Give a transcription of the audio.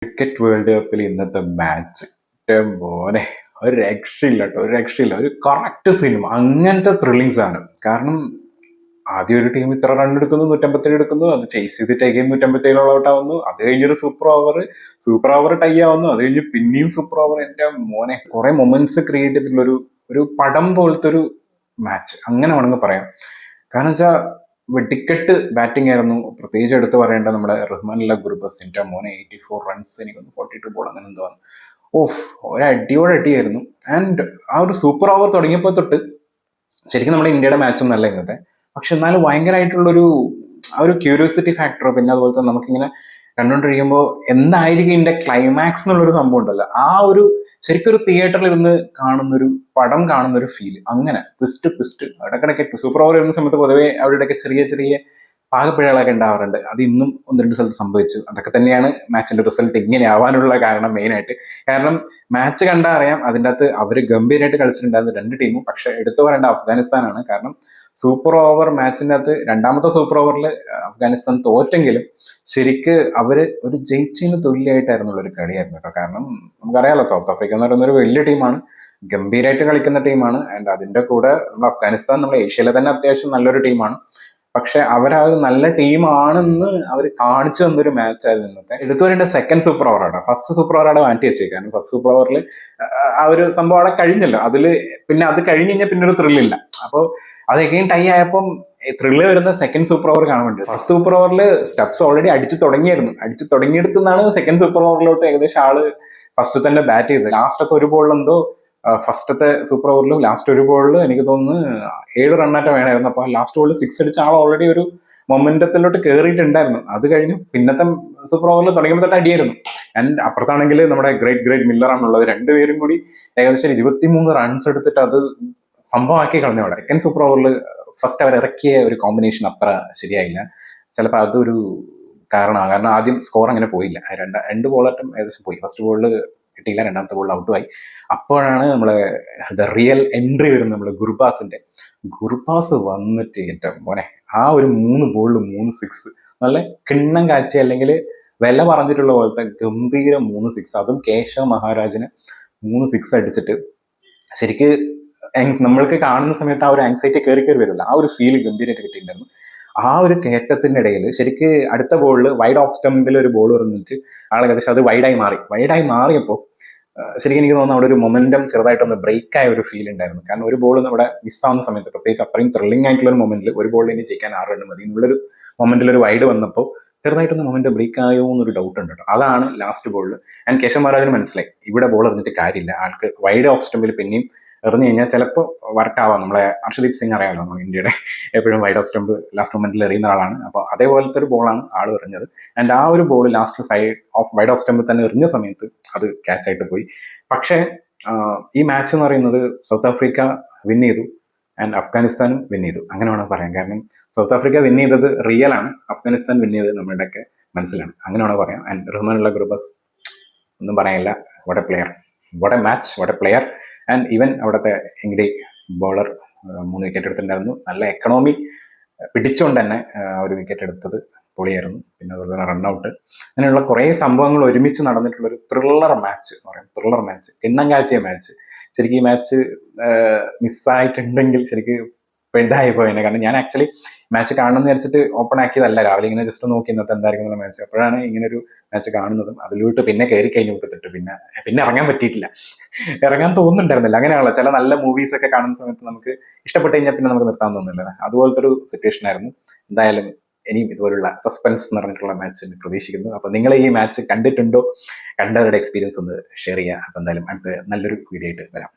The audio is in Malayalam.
ക്രിക്കറ്റ് വേൾഡ് കപ്പിൽ ഇന്നത്തെ മാച്ച് മോനെ ഒരു രക്ഷയില്ല കേട്ടോ, ഒരു രക്ഷയില്ല. ഒരു കറക്റ്റ് സിനിമ, അങ്ങനത്തെ ത്രില്ലിങ്സ് ആണ്. കാരണം ആദ്യം ഒരു ടീം ഇത്ര റൺ എടുക്കുന്നു, 157 എടുക്കുന്നു, അത് ചേസ് ചെയ്തിട്ട് അഗൈൻ 157 ഔട്ട് ആവുന്നു, അത് കഴിഞ്ഞൊരു സൂപ്പർ ഓവർ ടൈ ആവുന്നു, അത് കഴിഞ്ഞ് പിന്നെയും സൂപ്പർ ഓവർ. എന്റെ മോനെ കുറെ മൊമെന്റ്സ് ക്രിയേറ്റ് ചെയ്തിട്ടുള്ള ഒരു പടം പോലത്തെ ഒരു മാച്ച് അങ്ങനെ വേണമെങ്കിൽ പറയാം. കാരണം വെച്ചാൽ വെടിക്കെട്ട് ബാറ്റിംഗ് ആയിരുന്നു. പ്രത്യേകിച്ച് എടുത്ത് പറയേണ്ട നമ്മുടെ റഹ്മാനുള്ള ഗുർബസിന്റെ മോനെ 84 റൺസ്, എനിക്കൊന്ന് 42 ബോൾ അങ്ങനെ എന്തോ. ഓഫ്, ഒരടിയോടെ അടിയായിരുന്നു. ആൻഡ് ആ ഒരു സൂപ്പർ ഓവർ തുടങ്ങിയപ്പോൾ തൊട്ട് ശരിക്കും നമ്മുടെ ഇന്ത്യയുടെ മാച്ചൊന്നും അല്ല ഇന്നത്തെ, പക്ഷെ എന്നാലും ഭയങ്കരമായിട്ടുള്ളൊരു ആ ഒരു ക്യൂരിയോസിറ്റി ഫാക്ടർ, പിന്നെ അതുപോലെ തന്നെ നമുക്കിങ്ങനെ കണ്ടുകൊണ്ടിരിക്കുമ്പോൾ എന്തായിരിക്കും ഇതിന്റെ ക്ലൈമാക്സ് എന്നുള്ളൊരു സംഭവം ഉണ്ടല്ലോ, ആ ഒരു ശരിക്കും ഒരു തിയേറ്ററിൽ ഇരുന്ന് കാണുന്നൊരു പടം കാണുന്നൊരു ഫീൽ. അങ്ങനെ ട്വിസ്റ്റ് ഇടയ്ക്കിടയ്ക്ക് സൂപ്പർ ഓവർ വരുന്ന സമയത്ത് പൊതുവെ അവിടെയൊക്കെ ചെറിയ ചെറിയ പാകപ്പിഴകളൊക്കെ ഉണ്ടാവാറുണ്ട്. അത് ഇന്നും ഒന്ന് രണ്ട് സ്ഥലത്ത് സംഭവിച്ചു. അതൊക്കെ തന്നെയാണ് മാച്ചിന്റെ റിസൾട്ട് ഇങ്ങനെ ആവാനുള്ള കാരണം മെയിനായിട്ട്. കാരണം മാച്ച് കണ്ടാൽ അറിയാം അതിൻ്റെ അകത്ത് അവർ ഗംഭീരമായിട്ട് കളിച്ചിട്ടുണ്ടായിരുന്ന രണ്ട് ടീമും. പക്ഷെ എടുത്തു പറയേണ്ട അഫ്ഗാനിസ്ഥാനാണ്. കാരണം സൂപ്പർ ഓവർ മാച്ചിൻ്റെ അകത്ത് രണ്ടാമത്തെ സൂപ്പർ ഓവറിൽ അഫ്ഗാനിസ്ഥാൻ തോറ്റെങ്കിലും ശരിക്ക് അവര് ഒരു ജയിച്ചതിന് തുല്യമായിട്ടായിരുന്നുള്ള ഒരു കളിയായിരുന്നു കേട്ടോ. കാരണം നമുക്കറിയാലോ, സൗത്ത് ആഫ്രിക്ക എന്ന് പറയുന്ന ഒരു വലിയ ടീമാണ്, ഗംഭീരമായിട്ട് കളിക്കുന്ന ടീമാണ്. ആൻഡ് അതിന്റെ കൂടെ നമ്മൾ അഫ്ഗാനിസ്ഥാൻ നമ്മുടെ ഏഷ്യയിലെ തന്നെ അത്യാവശ്യം നല്ലൊരു ടീമാണ്. പക്ഷെ അവർ ആ ഒരു നല്ല ടീമാണെന്ന് അവർ കാണിച്ചു തന്നൊരു മാച്ച് ആയിരുന്നു ഇന്നത്തെ. എടുത്തു പറയേണ്ട സെക്കൻഡ് സൂപ്പർ ഓവറാണ്. ഫസ്റ്റ് സൂപ്പർ ഓവർ അവിടെ മാറ്റി വെച്ചേക്കാണ്. ഫസ്റ്റ് സൂപ്പർ ഓവറിൽ ആ ഒരു സംഭവം അവിടെ കഴിഞ്ഞല്ലോ. പിന്നെ അത് കഴിഞ്ഞ് കഴിഞ്ഞാൽ പിന്നെ ഒരു ത്രില്ലില്ല. അപ്പോൾ അത് എഗെയിൻ ടൈ ആയപ്പം ത്രില്ല് വരുന്ന സെക്കൻഡ് സൂപ്പർ ഓവർ കാണാൻ വേണ്ടി. ഫസ്റ്റ് സൂപ്പർ ഓവറിൽ സ്റ്റെപ്സ് ഓൾറെഡി അടിച്ചു തുടങ്ങിയെടുത്തുനിന്നാണ് സെക്കൻഡ് സൂപ്പർ ഓവറിലോട്ട് ഏകദേശം ആള് ഫസ്റ്റ് തന്നെ ബാറ്റ് ചെയ്തത്. ലാസ്റ്റത്തെ ഒരു ബോളിൽ എന്തോ ഫസ്റ്റത്തെ സൂപ്പർ ഓവറിൽ ലാസ്റ്റ് ഒരു ബോളിൽ എനിക്ക് തോന്നുന്നു 7 റണ്ണാറ്റം വേണമായിരുന്നു. അപ്പൊ ലാസ്റ്റ് ബോളിൽ 6 അടിച്ച ആൾ ഓൾറെഡി ഒരു മൊമെന്റത്തിലോട്ട് കയറിയിട്ടുണ്ടായിരുന്നു. അത് കഴിഞ്ഞ് പിന്നത്തെ സൂപ്പർ ഓവറിൽ തുടങ്ങിയപ്പോൾ തൊട്ട് അടിയായിരുന്നു. ആൻഡ് അപ്പുറത്താണെങ്കിൽ നമ്മുടെ ഗ്രേറ്റ് മില്ലർ ആണുള്ളത്. രണ്ടുപേരും കൂടി ഏകദേശം 23 റൺസ് എടുത്തിട്ട് അത് സംഭവമാക്കി കളഞ്ഞു അവിടെ. സെക്കൻഡ് സൂപ്പർ ഓവറിൽ ഫസ്റ്റ് അവർ ഇറക്കിയ ഒരു കോമ്പിനേഷൻ അത്ര ശരിയായില്ല. ചിലപ്പോൾ അതൊരു കാരണമാണ്. കാരണം ആദ്യം സ്കോർ അങ്ങനെ പോയില്ല. രണ്ട് ബോളായിട്ടും ഏകദേശം പോയി. ഫസ്റ്റ് ബോളിൽ കിട്ടിയില്ല, രണ്ടാമത്തെ ബോളിൽ ഔട്ടുമായി. അപ്പോഴാണ് നമ്മളെ ദ റിയൽ എൻട്രി വരുന്നത്. നമ്മുടെ ഗുർബാസ് വന്നിട്ട് ഏറ്റവും മോനെ ആ ഒരു 3 ബോളിൽ 3 സിക്സ്, നല്ല കിണ്ണം കാച്ചി അല്ലെങ്കിൽ വില പറഞ്ഞിട്ടുള്ള പോലത്തെ ഗംഭീര 3 സിക്സ്. അതും കേശവ മഹാരാജിന് 3 സിക്സ് അടിച്ചിട്ട് ശരിക്ക് നമ്മൾക്ക് കാണുന്ന സമയത്ത് ആ ഒരു ആങ്സൈറ്റി കയറി വരില്ല. ആ ഒരു ഫീൽ ഗംഭീരമായിട്ട് കിട്ടിയിട്ടുണ്ടായിരുന്നു. ആ ഒരു കയറ്റത്തിന്റെ ഇടയിൽ ശരിക്ക് അടുത്ത ബോളിൽ വൈഡ് ഓഫ് സ്റ്റമ്പിൽ ഒരു ബോൾ വന്നിട്ട് ആൾ ഏകദേശം അത് വൈഡായി മാറിയപ്പോൾ ശരിക്കും എനിക്ക് തോന്നുന്നു അവിടെ ഒരു മൊമെന്റം ചെറുതായിട്ടൊന്ന് ബ്രേക്ക് ആയ ഒരു ഫീൽ ഉണ്ടായിരുന്നു. കാരണം ഒരു ബോൾ നമ്മുടെ മിസ്സാവുന്ന സമയത്ത്, പ്രത്യേകിച്ച് അത്രയും ത്രില്ലിംഗ് ആയിട്ടുള്ള ഒരു മൊമെന്റിൽ, ഒരു ബോളിൽ ഇനി ജയിക്കാൻ 6 റൺ മതി എന്നുള്ളൊരു മൊമെന്റിൽ ഒരു വൈഡ് വന്നപ്പോൾ ചെറുതായിട്ടൊന്ന് മൊമെന്റ് ബ്രേക്ക് ആയോ എന്നൊരു ഡൗട്ട് ഉണ്ട് കേട്ടോ. അതാണ് ലാസ്റ്റ് ബോളിൽ. ആൻഡ് കേശവ മഹാരാജിന് മനസ്സിലായി ഇവിടെ ബോൾ എറിഞ്ഞിട്ട് കാര്യമില്ല, ആൾക്ക് വൈഡ് ഓഫ് സ്റ്റമ്പിൽ പിന്നെയും എറിഞ്ഞു കഴിഞ്ഞാൽ ചിലപ്പോൾ വർക്കാവാം. നമ്മളെ ഹർഷദീപ് സിംഗ് അറിയാമല്ലോ, നമ്മൾ ഇന്ത്യയുടെ എപ്പോഴും വൈഡ് ഓഫ് സ്റ്റമ്പ് ലാസ്റ്റ് മൊമെന്റിൽ എറിയുന്ന ആളാണ്. അപ്പോൾ അതേപോലത്തെ ഒരു ബോളാണ് ആൾ എറിഞ്ഞത്. ആൻഡ് ആ ഒരു ബോൾ ലാസ്റ്റ് വൈഡ് ഓഫ് സ്റ്റമ്പിൽ തന്നെ എറിഞ്ഞ സമയത്ത് അത് ക്യാച്ച് ആയിട്ട് പോയി. പക്ഷേ ഈ മാച്ച് എന്ന് പറയുന്നത് സൗത്ത് ആഫ്രിക്ക വിൻ ചെയ്തു ആൻഡ് അഫ്ഗാനിസ്ഥാനും വിൻ ചെയ്തു, അങ്ങനെ വേണം പറയാം. കാരണം സൗത്ത് ആഫ്രിക്ക വിൻ ചെയ്തത് റിയൽ ആണ്, അഫ്ഗാനിസ്ഥാൻ വിൻ ചെയ്തത് നമ്മുടെയൊക്കെ മനസ്സിലാണ്, അങ്ങനെ വേണം പറയാം. ആൻഡ് റഹ്മാനുള്ള ഗുർബാസ് ഒന്നും പറയാനില്ല. What A player, what A match, what A player. And even അവിടുത്തെ ഇംഗ്ലി ബോളർ 3 വിക്കറ്റ് എടുത്തിട്ടുണ്ടായിരുന്നു. നല്ല എക്കണോമി പിടിച്ചുകൊണ്ട് തന്നെ ഒരു വിക്കറ്റ് എടുത്തത് പൊളിയായിരുന്നു. പിന്നെ അതുപോലെ തന്നെ റൺഔട്ട്, അങ്ങനെയുള്ള കുറേ സംഭവങ്ങൾ ഒരുമിച്ച് നടന്നിട്ടുള്ള ഒരു ത്രില്ലർ മാച്ച് എന്ന് പറയും. ത്രില്ലർ മാച്ച്, എണ്ണം കാഴ്ചയ മാച്ച്. ശരിക്കും ഈ മാച്ച് മിസ്സായിട്ടുണ്ടെങ്കിൽ ശരിക്കും ഇതായി പോയെന്നെ. കാരണം ഞാൻ ആക്ച്വലി മാച്ച് കാണണമെന്ന് വിചാരിച്ചിട്ട് ഓപ്പൺ ആക്കിയതല്ല. രാവിലെ ഇങ്ങനെ ജസ്റ്റ് നോക്കി ഇന്നത്തെ എന്തായിരിക്കും എന്നുള്ള മാച്ച്. അപ്പോഴാണ് ഇങ്ങനെ ഒരു മാച്ച് കാണുന്നതും അതിലോട്ട് പിന്നെ കയറി കഴിഞ്ഞ് വിട്ടിട്ട് പിന്നെ ഇറങ്ങാൻ പറ്റിയിട്ടില്ല. ഇറങ്ങാൻ തോന്നുന്നുണ്ടായിരുന്നില്ല. അങ്ങനെയാണല്ലോ ചില നല്ല മൂവീസ് ഒക്കെ കാണുന്ന സമയത്ത് നമുക്ക് ഇഷ്ടപ്പെട്ട് കഴിഞ്ഞാൽ പിന്നെ നമുക്ക് നിർത്താൻ തോന്നുന്നില്ല. അതുപോലത്തെ ഒരു സിറ്റുവേഷൻ ആയിരുന്നു. എന്തായാലും ഇനിയും ഇതുപോലുള്ള സസ്പെൻസ് നിറഞ്ഞിട്ടുള്ള മാച്ച് പ്രതീക്ഷിക്കുന്നു. അപ്പൊ നിങ്ങൾ ഈ മാച്ച് കണ്ടിട്ടുണ്ടോ? കണ്ടവരുടെ എക്സ്പീരിയൻസ് ഒന്ന് ഷെയർ ചെയ്യുക. അപ്പൊ എന്തായാലും അടുത്ത നല്ലൊരു വീഡിയോ ആയിട്ട് വരാം.